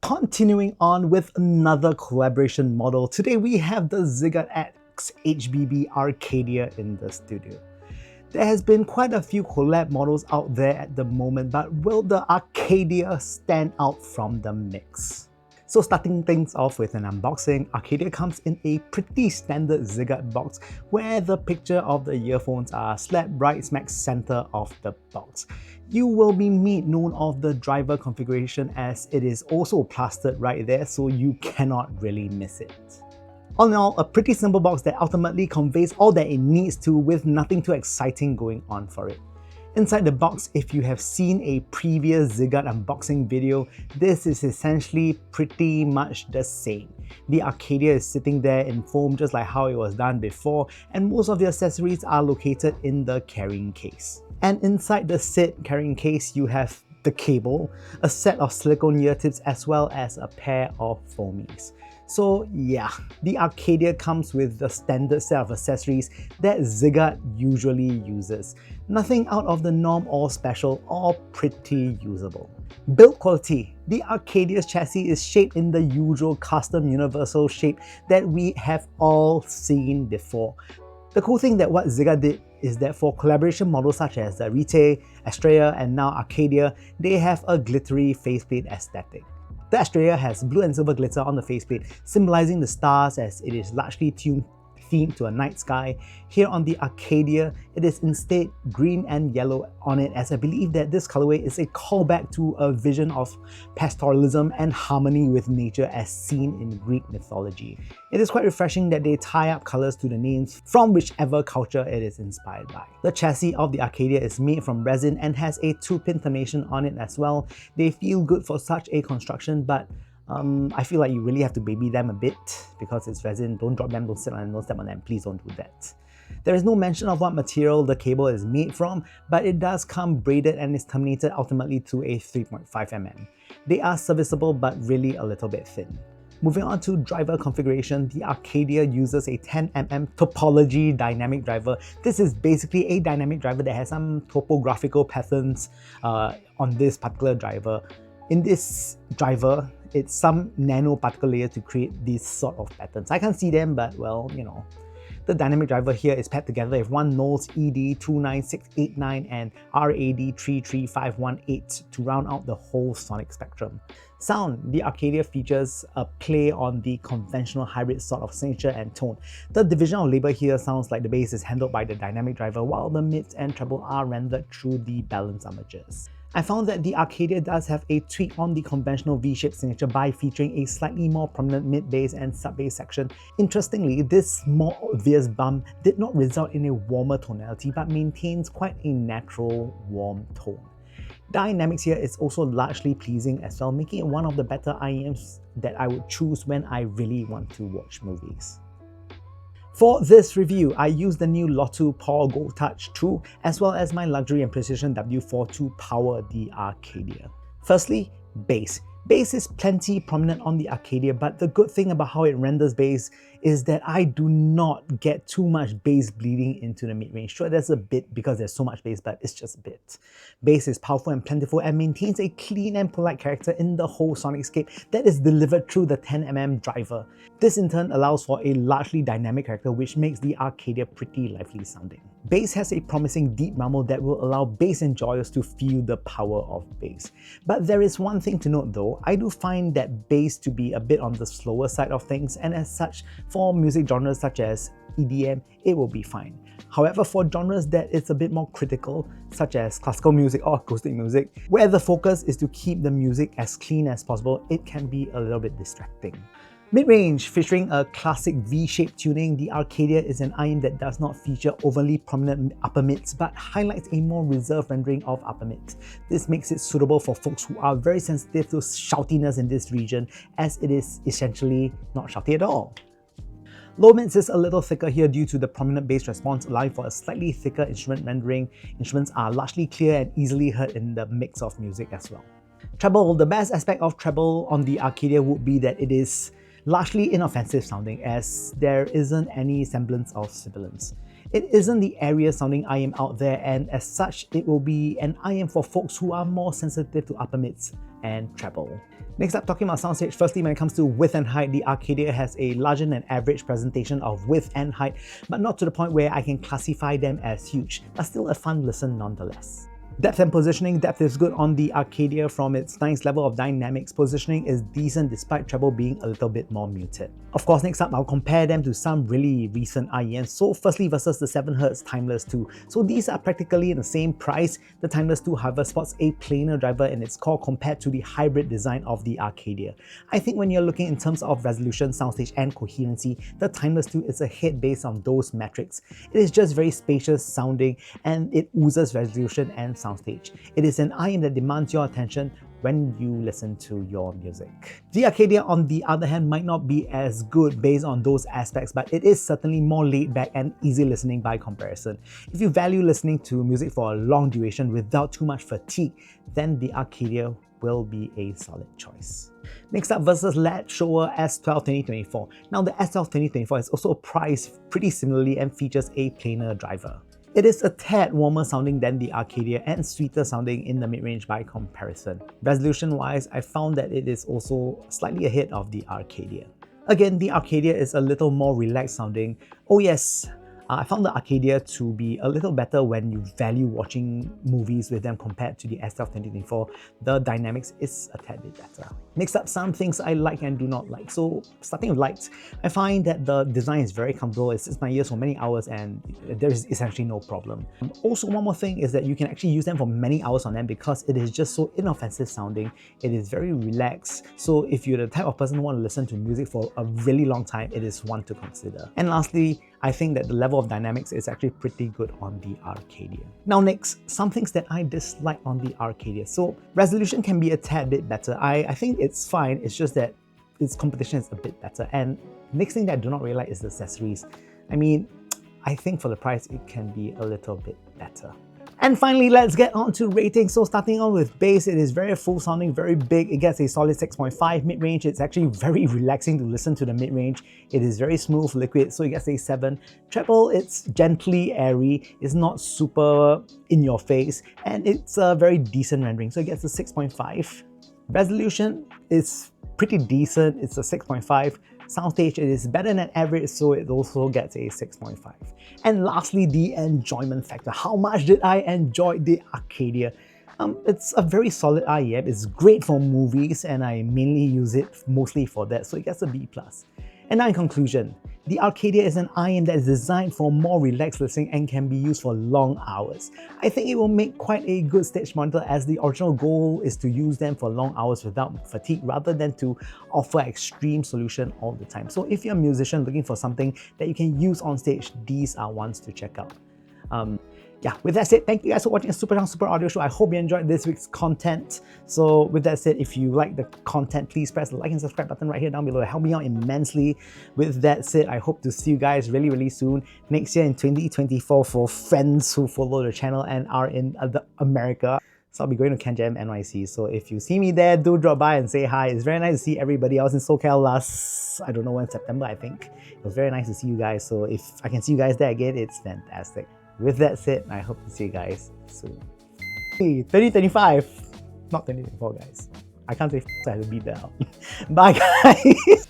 Continuing on with another collaboration model, today we have the Ziigaat HBB Arcadia in the studio. There has been quite a few collab models out there at the moment, but will the Arcadia stand out from the mix? So starting things off with an unboxing, Arcadia comes in a pretty standard Ziigaat box where the picture of the earphones are slapped right smack center of the box. You will be made known of the driver configuration as it is also plastered right there, so you cannot really miss it. All in all, a pretty simple box that ultimately conveys all that it needs to with nothing too exciting going on for it. Inside the box, if you have seen a previous Ziigaat unboxing video, this is essentially pretty much the same. The Arcadia is sitting there in foam just like how it was done before, and most of the accessories are located in the carrying case. And inside the SID carrying case, you have the cable, a set of silicone ear tips, as well as a pair of foamies. So yeah, the Arcadia comes with the standard set of accessories that Ziigaat usually uses. Nothing out of the norm or special, or pretty usable. Build quality. The Arcadia's chassis is shaped in the usual custom universal shape that we have all seen before. The cool thing that what Ziigaat did is that for collaboration models such as the Rite, Astrea, and now Arcadia, they have a glittery faceplate aesthetic. The Astrea has blue and silver glitter on the faceplate, symbolizing the stars as it is largely themed to a night sky. Here on the Arcadia, it is instead green and yellow on it, as I believe that this colorway is a callback to a vision of pastoralism and harmony with nature as seen in Greek mythology. It is quite refreshing that they tie up colors to the names from whichever culture it is inspired by. The chassis of the Arcadia is made from resin and has a 2-pin termination on it as well. They feel good for such a construction, but I feel like you really have to baby them a bit because it's resin. Don't drop them, don't sit on them, don't step on them, please don't do that. There is no mention of what material the cable is made from, but it does come braided and is terminated ultimately to a 3.5mm. They are serviceable but really a little bit thin. Moving on to driver configuration, the Arcadia uses a 10mm topology dynamic driver. This is basically a dynamic driver that has some topographical patterns on this particular driver. In this driver, it's some nanoparticle layer to create these sort of patterns. I can't see them, but well, you know. The dynamic driver here is paired together with one Knowles ED29689 and RAD33518 to round out the whole sonic spectrum. Sound. The Arcadia features a play on the conventional hybrid sort of signature and tone. The division of labor here sounds like the bass is handled by the dynamic driver while the mids and treble are rendered through the balance armatures. I found that the Arcadia does have a tweak on the conventional V-shaped signature by featuring a slightly more prominent mid-bass and sub-bass section. Interestingly, this more obvious bump did not result in a warmer tonality but maintains quite a natural warm tone. Dynamics here is also largely pleasing as well, making it one of the better IEMs that I would choose when I really want to watch movies. For this review, I used the new Lotto Paw Gold Touch 2 as well as my Luxury and Precision W4 to power the Arcadia. Firstly, bass. Bass is plenty prominent on the Arcadia, but the good thing about how it renders bass is that I do not get too much bass bleeding into the mid-range. Sure, there's a bit because there's so much bass, but it's just a bit. Bass is powerful and plentiful and maintains a clean and polite character in the whole sonicscape that is delivered through the 10mm driver. This in turn allows for a largely dynamic character which makes the Arcadia pretty lively sounding. Bass has a promising deep rumble that will allow bass enjoyers to feel the power of bass. But there is one thing to note though, I do find that bass to be a bit on the slower side of things, and as such, for music genres such as EDM, it will be fine. However, for genres that it's a bit more critical, such as classical music or acoustic music, where the focus is to keep the music as clean as possible, it can be a little bit distracting. Mid-range, featuring a classic V-shaped tuning, the Arcadia is an IEM that does not feature overly prominent upper mids but highlights a more reserved rendering of upper mids. This makes it suitable for folks who are very sensitive to shoutiness in this region, as it is essentially not shouty at all. Low mids is a little thicker here due to the prominent bass response, allowing for a slightly thicker instrument rendering. Instruments are largely clear and easily heard in the mix of music as well. Treble. The best aspect of treble on the Arcadia would be that it is largely inoffensive sounding, as there isn't any semblance of sibilance. It isn't the airiest sounding IEM out there, and as such, it will be an IEM for folks who are more sensitive to upper mids and treble. Next up, talking about soundstage, firstly, when it comes to width and height, the Arcadia has a larger than average presentation of width and height, but not to the point where I can classify them as huge, but still a fun listen nonetheless. Depth and positioning. Depth is good on the Arcadia from its nice level of dynamics. Positioning is decent despite treble being a little bit more muted. Of course, next up, I'll compare them to some really recent IEMs. So firstly versus the 7Hz Timeless 2. So these are practically in the same price. The Timeless 2, however, sports a planar driver in its core compared to the hybrid design of the Arcadia. I think when you're looking in terms of resolution, soundstage and coherency, the Timeless 2 is ahead based on those metrics. It is just very spacious sounding and it oozes resolution and soundstage. It is an IEM that demands your attention when you listen to your music. The Arcadia, on the other hand, might not be as good based on those aspects, but it is certainly more laid back and easy listening by comparison. If you value listening to music for a long duration without too much fatigue, then the Arcadia will be a solid choice. Next up, versus LED Showa S12 2024. Now the S12 2024 is also priced pretty similarly and features a planar driver. It is a tad warmer sounding than the Arcadia and sweeter sounding in the mid-range by comparison. Resolution-wise, I found that it is also slightly ahead of the Arcadia. Again, the Arcadia is a little more relaxed sounding. Oh yes, I found the Arcadia to be a little better when you value watching movies with them compared to the S12 2024. The dynamics is a tad bit better. Next up, some things I like and do not like. So starting with lights, I find that the design is very comfortable. It sits my ears for many hours and there is essentially no problem. Also, one more thing is that you can actually use them for many hours on them because it is just so inoffensive sounding. It is very relaxed. So if you're the type of person who want to listen to music for a really long time, it is one to consider. And lastly, I think that the level of dynamics is actually pretty good on the Arcadia. Now next, some things that I dislike on the Arcadia. So resolution can be a tad bit better. I think it's fine, it's just that its competition is a bit better. And next thing that I do not really like is the accessories. I mean, I think for the price, it can be a little bit better. And finally, let's get on to ratings. So starting on with bass, it is very full sounding, very big. It gets a solid 6.5. Mid-range, it's actually very relaxing to listen to the mid-range. It is very smooth, liquid, so it gets a 7. Treble, it's gently airy. It's not super in your face. And it's a very decent rendering, so it gets a 6.5. Resolution is pretty decent. It's a 6.5. Soundstage, it is better than average, so it also gets a 6.5. And lastly, the enjoyment factor. How much did I enjoy the Arcadia? It's a very solid IEM. It's great for movies, and I mainly use it mostly for that, so it gets a B+. And now in conclusion, the Arcadia is an IEM that is designed for more relaxed listening and can be used for long hours. I think it will make quite a good stage monitor, as the original goal is to use them for long hours without fatigue rather than to offer extreme solution all the time. So if you're a musician looking for something that you can use on stage, these are ones to check out. Yeah, with that said, thank you guys for watching a Super Audio Show. I hope you enjoyed this week's content. So with that said, if you like the content, please press the like and subscribe button right here down below. It helped me out immensely. With that said, I hope to see you guys really soon next year in 2024 for friends who follow the channel and are in America. So I'll be going to CanJam NYC. So if you see me there, do drop by and say hi. It's very nice to see everybody. I was in SoCal last, I don't know when, September, I think. It was very nice to see you guys. So if I can see you guys there again, it's fantastic. With that said, I hope to see you guys soon. Hey, 2025, not 2024 guys. I can't say so I have to beat that out. Bye guys!